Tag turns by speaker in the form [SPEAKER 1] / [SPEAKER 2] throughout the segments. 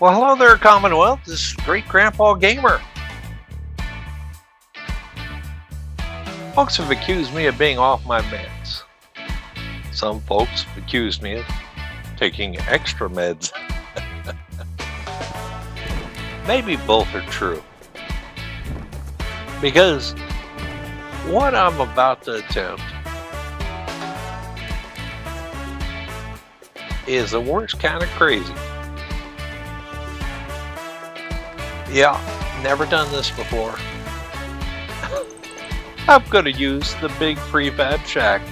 [SPEAKER 1] Well, hello there, Commonwealth. This is Great Grandpa Gamer. Folks have accused me of being off my meds. Some folks have accused me of taking extra meds. Maybe both are true. Because what I'm about to attempt is the worst kind of crazy. Yeah, never done this before. I'm going to use the big prefab shack,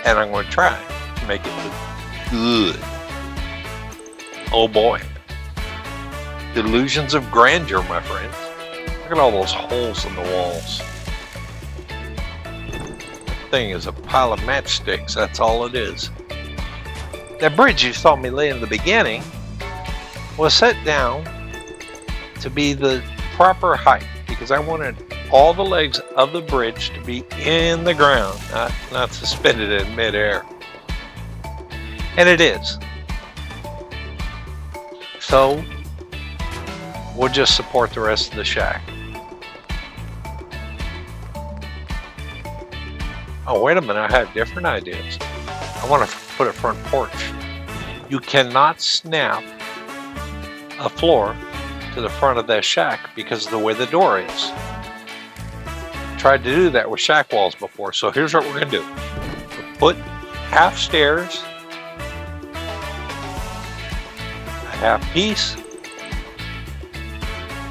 [SPEAKER 1] and I'm going to try to make it look good. Oh boy. Delusions of grandeur, my friends. Look at all those holes in the walls. That thing is a pile of matchsticks, that's all it is. That bridge you saw me lay in the beginning was set down to be the proper height, because I wanted all the legs of the bridge to be in the ground, not suspended in midair. And it is. So we'll just support the rest of the shack. Oh, wait a minute, I have different ideas. I want to put a front porch. You cannot snap a floor to the front of that shack because of the way the door is. Tried to do that with shack walls before, so here's what we're going to do. We'll put half stairs, a half piece,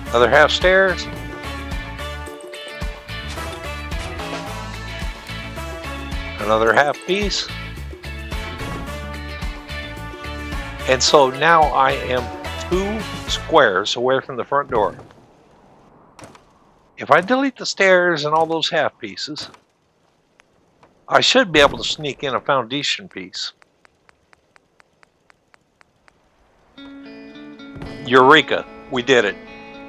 [SPEAKER 1] another half stairs, another half piece, and so now I am 2 squares away from the front door. If I delete the stairs and all those half pieces, I should be able to sneak in a foundation piece. Eureka! We did it.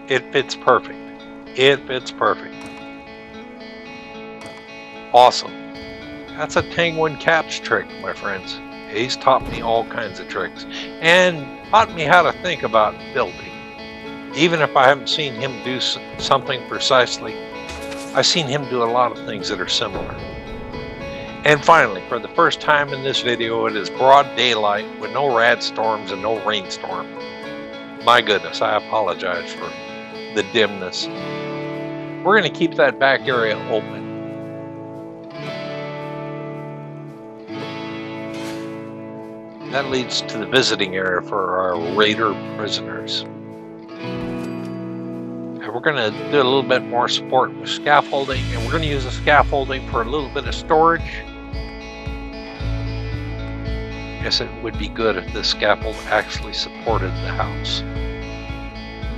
[SPEAKER 1] It fits perfect. It fits perfect. Awesome. That's a Penguin Caps trick, my friends. He's taught me all kinds of tricks and taught me how to think about building. Even if I haven't seen him do something precisely, I've seen him do a lot of things that are similar. And finally, for the first time in this video, it is broad daylight with no rad storms and no rainstorm. My goodness, I apologize for the dimness. We're going to keep that back area open. That leads to the visiting area for our raider prisoners. And we're going to do a little bit more support with scaffolding, and we're going to use the scaffolding for a little bit of storage. I guess it would be good if this scaffold actually supported the house.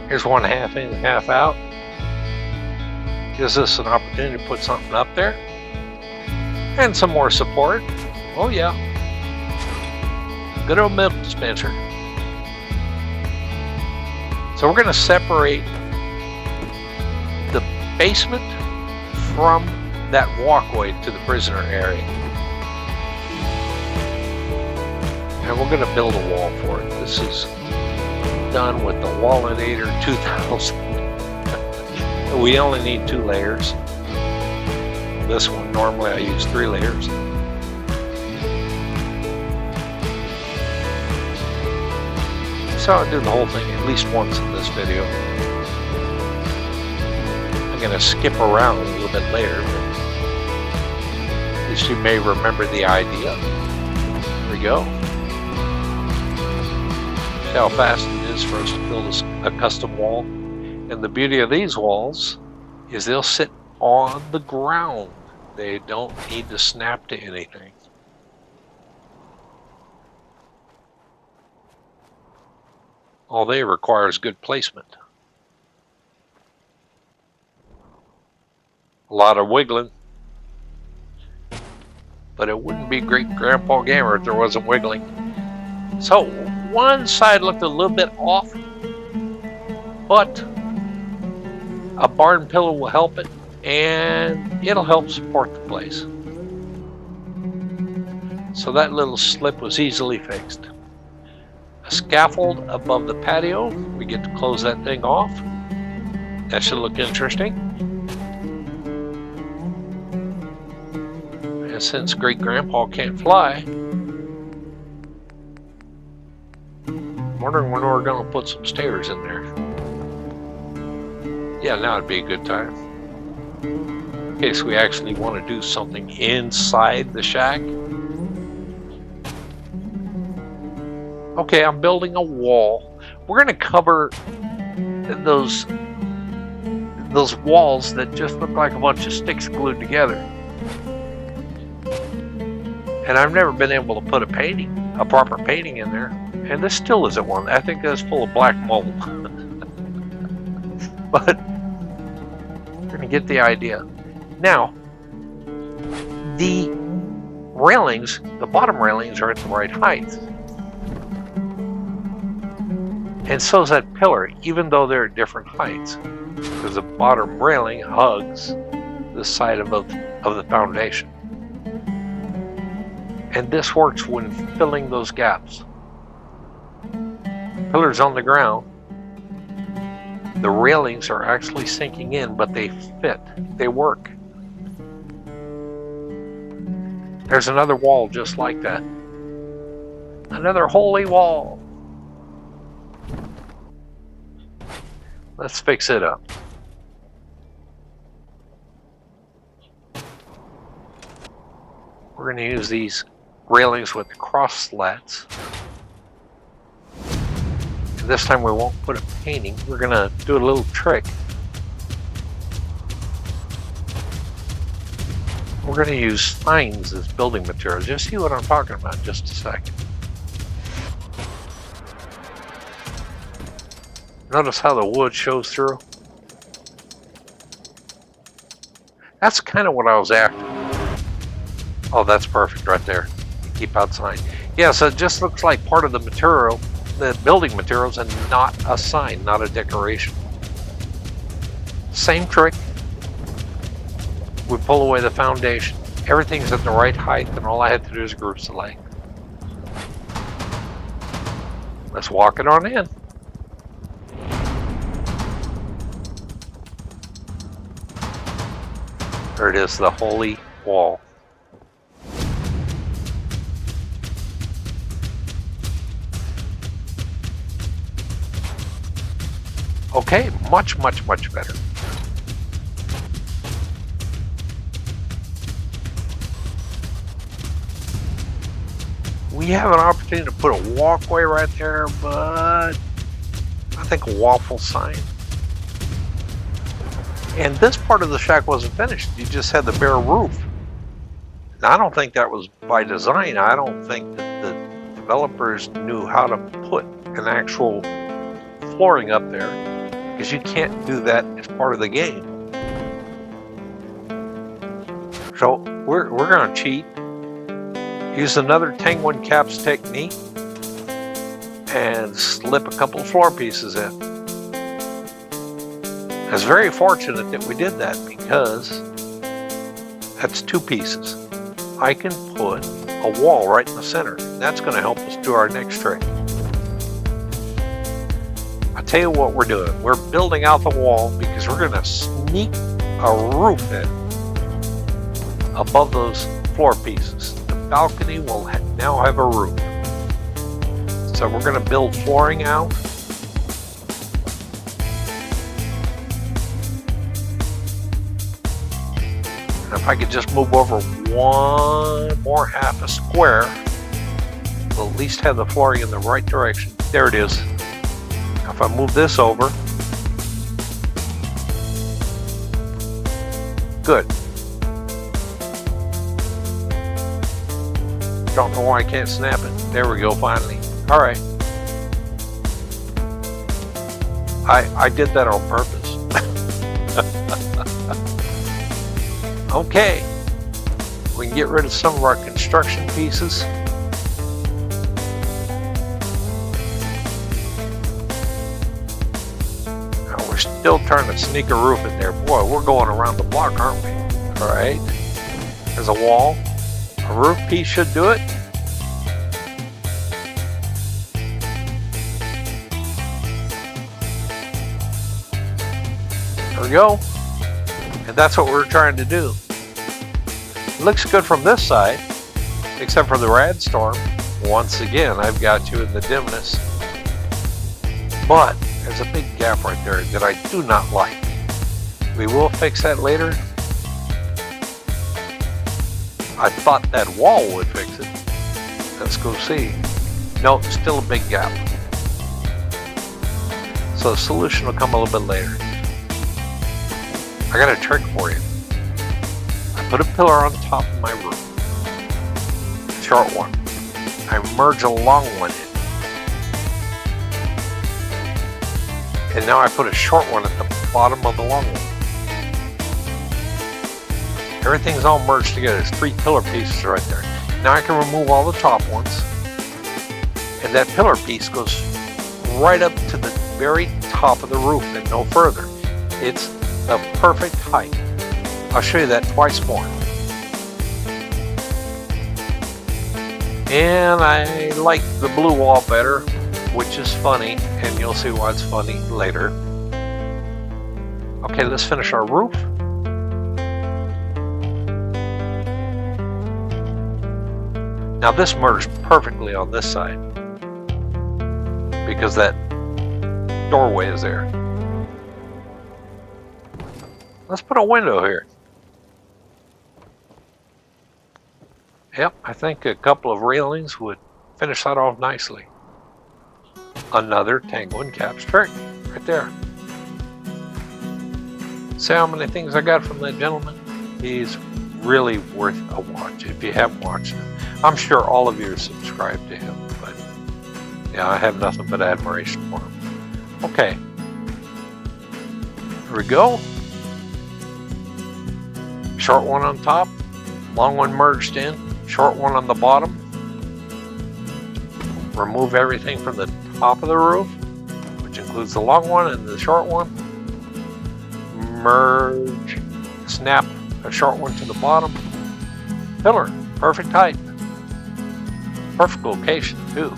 [SPEAKER 1] Here's 1 half in, half out. Gives us an opportunity to put something up there. And some more support. Oh yeah. Good old milk dispenser. So we're going to separate the basement from that walkway to the prisoner area. And we're going to build a wall for it. This is done with the Wallinator 2000. We only need 2 layers. This one, normally I use 3 layers. So I'll do the whole thing at least once in this video. I'm going to skip around a little bit later, but at least you may remember the idea. There we go. See how fast it is for us to build a custom wall. And the beauty of these walls is they'll sit on the ground. They don't need to snap to anything. All they require is good placement. A lot of wiggling. But it wouldn't be Great Grandpa Gamer if there wasn't wiggling. So, one side looked a little bit off, but a barn pillow will help it, and it'll help support the place. So that little slip was easily fixed. a scaffold above the patio. We get to close that thing off. That should look interesting. And since Great Grandpa can't fly, I'm wondering when we're going to put some stairs in there. Yeah, now would be a good time. In case we actually want to do something inside the shack. Okay, I'm building a wall. We're going to cover those walls that just look like a bunch of sticks glued together. And I've never been able to put a proper painting in there. And this still isn't one. I think that's full of black mold. But we're going to get the idea. Now, the railings, the bottom railings are at the right height. And so is that pillar, even though they're at different heights. Because the bottom railing hugs the side of the foundation. And this works when filling those gaps. Pillars on the ground, the railings are actually sinking in, but they fit, they work. There's another wall just like that. Another holy wall. Let's fix it up. We're going to use these railings with the cross slats. And this time we won't put a painting. We're going to do a little trick. We're going to use signs as building materials. Just see what I'm talking about in just a second. Notice how the wood shows through? That's kind of what I was after. Oh, that's perfect right there. Keep outside. Yeah, so it just looks like part of the material, the building materials, and not a sign, not a decoration. Same trick. We pull away the foundation. Everything's at the right height, and all I have to do is group select. Let's walk it on in. There it is, the holy wall. Okay, much, much, much better. We have an opportunity to put a walkway right there, but I think a waffle sign. And this part of the shack wasn't finished. You just had the bare roof. Now, I don't think that was by design. I don't think that the developers knew how to put an actual flooring up there, because you can't do that as part of the game. So we're going to cheat. Use another Tang1 caps technique and slip a couple floor pieces in. It's very fortunate that we did that, because that's two pieces. I can put a wall right in the center. That's going to help us do our next trick. I'll tell you what we're doing. We're building out the wall because we're going to sneak a roof in above those floor pieces. The balcony will now have a roof. So we're going to build flooring out. And if I could just move over one more half a square, we'll at least have the flooring in the right direction. There it is. Now if I move this over, good. Don't know why I can't snap it. There we go, finally. All right. I did that on purpose. Okay. We can get rid of some of our construction pieces. Now we're still trying to sneak a roof in there. Boy, we're going around the block, aren't we? All right. There's a wall. A roof piece should do it. There we go. And that's what we're trying to do. It looks good from this side, except for the rad storm. Once again, I've got you in the dimness. But there's a big gap right there that I do not like. We will fix that later. I thought that wall would fix it. Let's go see. No, still a big gap. So the solution will come a little bit later. I got a trick for you. I put a pillar on top of my roof. Short one. I merge a long one in. And now I put a short one at the bottom of the long one. Everything's all merged together. There's 3 pillar pieces right there. Now I can remove all the top ones. And that pillar piece goes right up to the very top of the roof and no further. It's the perfect height. I'll show you that twice more. And I like the blue wall better, which is funny, and you'll see why it's funny later. Okay, let's finish our roof. Now this merged perfectly on this side because that doorway is there. Let's put a window here. Yep, I think a couple of railings would finish that off nicely. Another Tango and Caps trick right there. See how many things I got from that gentleman? He's really worth a watch if you haven't watched him. I'm sure all of you are subscribed to him, but yeah, I have nothing but admiration for him. Okay, here we go. Short one on top, long one merged in, short one on the bottom. Remove everything from the top of the roof, which includes the long one and the short one. Merge, snap a short one to the bottom. Pillar, perfect height. Perfect location too.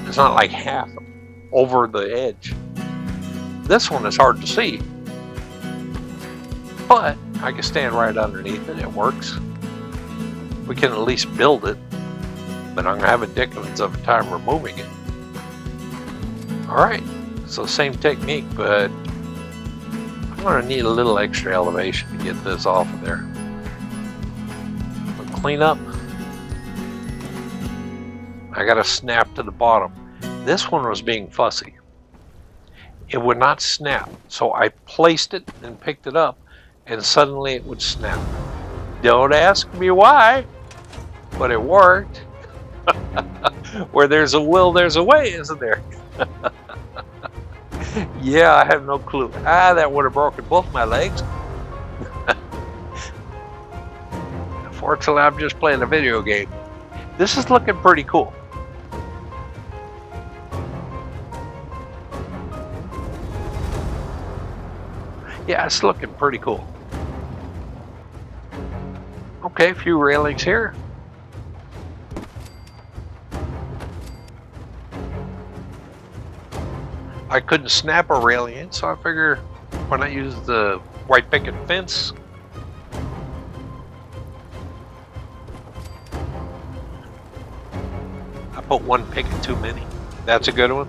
[SPEAKER 1] It's not like half over the edge. This one is hard to see, but I can stand right underneath it. It works. We can at least build it, but I'm gonna have a dickens of a time removing it. All right, so same technique, but I'm gonna need a little extra elevation to get this off of there. We'll clean up. I got to snap to the bottom. This one was being fussy. It would not snap, so I placed it and picked it up, and suddenly it would snap. Don't ask me why, but it worked. Where there's a will, there's a way, isn't there? Yeah, I have no clue. That would have broken both my legs. Fortunately, I'm just playing a video game. This is looking pretty cool. Yeah, it's looking pretty cool. Okay, a few railings here. I couldn't snap a railing in, so I figure why not use the white picket fence. I put one picket too many. That's a good one.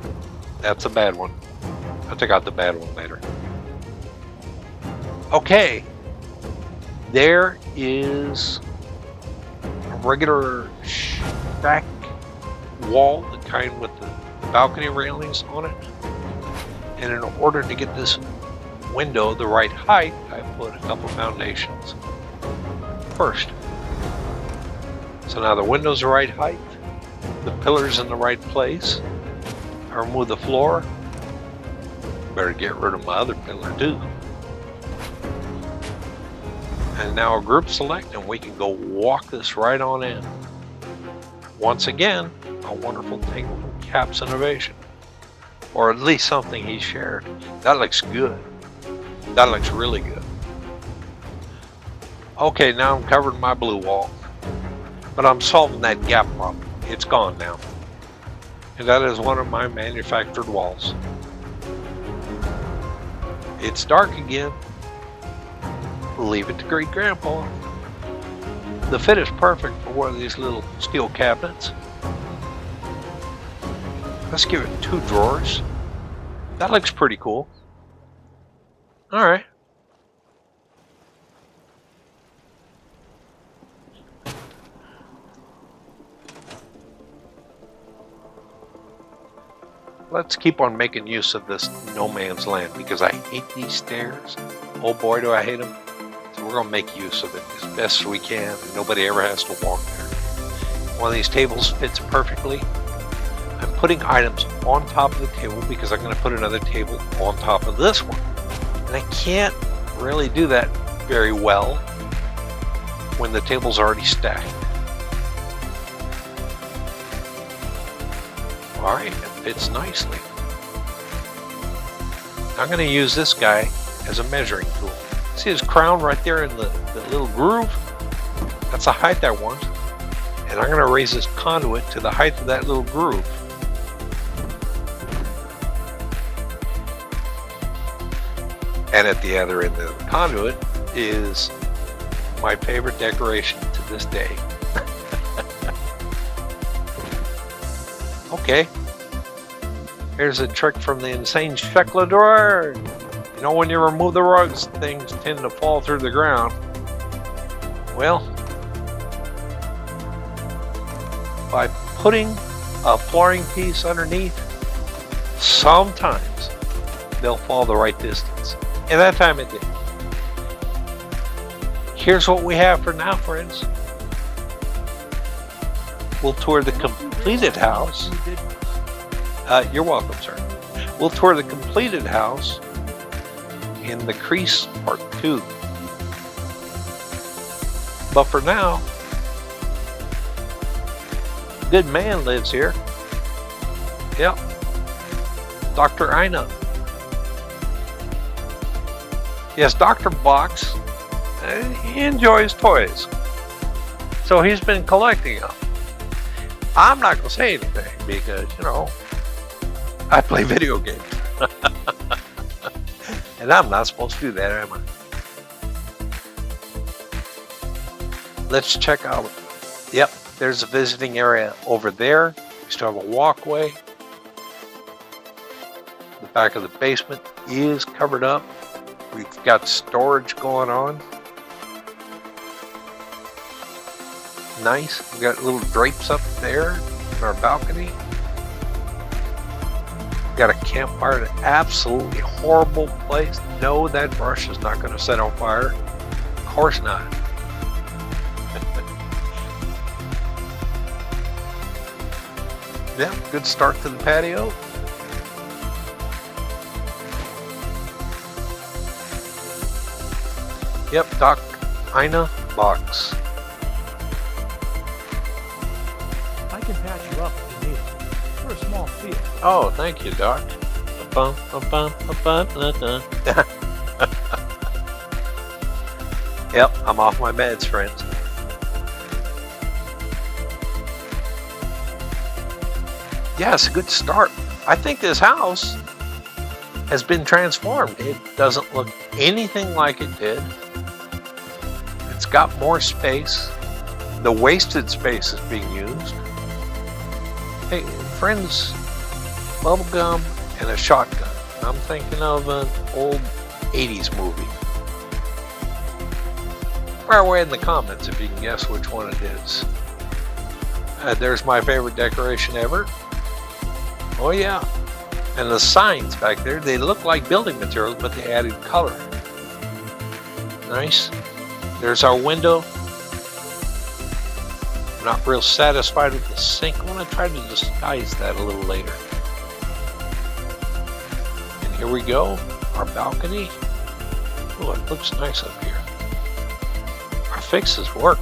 [SPEAKER 1] That's a bad one. I'll take out the bad one later. Okay, there is a regular shack wall, the kind with the balcony railings on it. And in order to get this window the right height, I put a couple foundations first. So now the window's the right height, the pillar's in the right place. I remove the floor. Better get rid of my other pillar too. And now a group select, and we can go walk this right on in. Once again, a wonderful Tango and Caps innovation. Or at least something he shared. That looks good. That looks really good. Okay, now I'm covering my blue wall. But I'm solving that gap problem. It's gone now. And that is one of my manufactured walls. It's dark again. Leave it to Great Grandpa. The fit is perfect for one of these little steel cabinets. Let's give it 2 drawers. That looks pretty cool. All right. Let's keep on making use of this no man's land because I hate these stairs. Oh boy, do I hate them. So we're going to make use of it as best we can, and nobody ever has to walk there. One of these tables fits perfectly. I'm putting items on top of the table because I'm going to put another table on top of this one. And I can't really do that very well when the table's already stacked. All right, it fits nicely. I'm going to use this guy as a measuring tool. See his crown right there in the little groove? That's the height I want. And I'm going to raise this conduit to the height of that little groove. And at the other end of the conduit is my favorite decoration to this day. Okay, here's a trick from the insane speculador. You know, when you remove the rugs, things tend to fall through the ground. Well, by putting a flooring piece underneath, sometimes they'll fall the right distance. And that time it did. Here's what we have for now, friends. We'll tour the completed house. You're welcome, sir. We'll tour the completed house in the crease part 2. But for now, good man lives here. Yep. Dr. Ina. Yes, Dr. Box. He enjoys toys. So he's been collecting them. I'm not going to say anything because, you know, I play video games. And I'm not supposed to do that, am I? Let's check out. Yep, there's a visiting area over there. We still have a walkway. The back of the basement is covered up. We've got storage going on. Nice. We got little drapes up there in our balcony. We got a campfire in an absolutely horrible place. No, that brush is not going to set on fire. Of course not. Yeah, good start to the patio. Yep, Doc Ina Box.
[SPEAKER 2] I can patch you up if you need it. For a small fee.
[SPEAKER 1] Oh, thank you, Doc. Yep, I'm off my meds, friends. Yeah, it's a good start. I think this house has been transformed. It doesn't look anything like it did. It's got more space. The wasted space is being used. Hey, friends, bubblegum and a shotgun. I'm thinking of an old 80s movie. Fire away in the comments if you can guess which one it is. There's my favorite decoration ever. Oh yeah. And the signs back there, they look like building materials, but they added color. Nice. There's our window. I'm not real satisfied with the sink. I want to try to disguise that a little later. And here we go, our balcony. Oh, it looks nice up here. Our fixes work.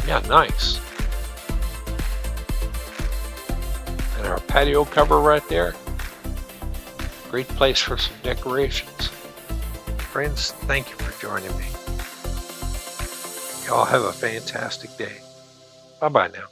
[SPEAKER 1] Yeah, nice. And our patio cover right there. Great place for some decorations. Friends, thank you for joining me. Y'all have a fantastic day. Bye-bye now.